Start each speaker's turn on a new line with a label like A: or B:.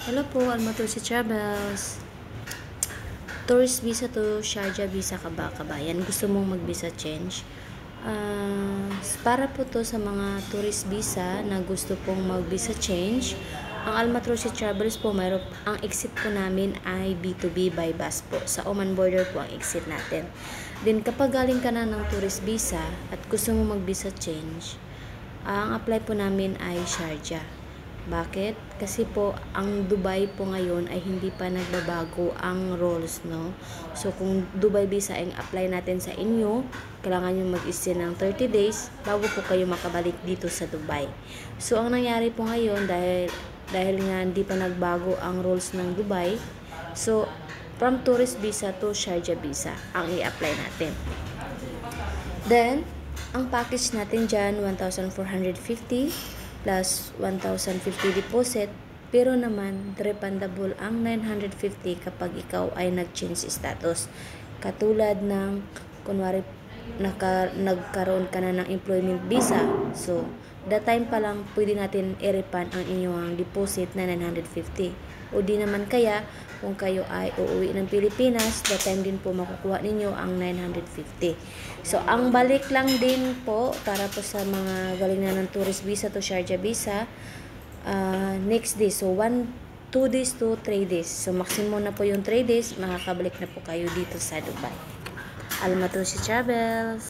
A: Hello po, Almato si Travels. Tourist visa to Sharjah visa ka ba, kabayan? Gusto mong mag-visa change? Para po to sa mga tourist visa na gusto pong mag-visa change. Ang Almatrosi Travels po, ang exit po namin ay B2B by bus po. Sa Oman border po ang exit natin. Then kapag galing ka na ng tourist visa at gusto mo mag-visa change, ang apply po namin ay Sharjah. Bakit? Kasi po, ang Dubai po ngayon ay hindi pa nagbabago ang rules, no? So, kung Dubai visa ang apply natin sa inyo, kailangan nyo mag-stay ng 30 days bago po kayo makabalik dito sa Dubai. So, ang nangyari po ngayon, dahil nga hindi pa nagbago ang rules ng Dubai, so, from tourist visa to Sharjah visa ang i-apply natin. Then, ang package natin dyan, 1,450 plus 1,050 deposit, pero naman refundable ang 950 kapag ikaw ay nag-change status. Katulad ng kunwari nagkaroon ka na ng employment visa, so that time pa lang pwede natin i-refund ang inyong deposit na 950. O di naman kaya kung kayo ay uuwi ng Pilipinas, that time din po makukuha ninyo ang 950. So, ang balik lang din po para po sa mga galing na ng tourist visa to Sharjah visa, next day. So, 2 days to 3 days. So, maximum na po yung 3 days, makakabalik na po kayo dito sa Dubai. Almatrosi Travels.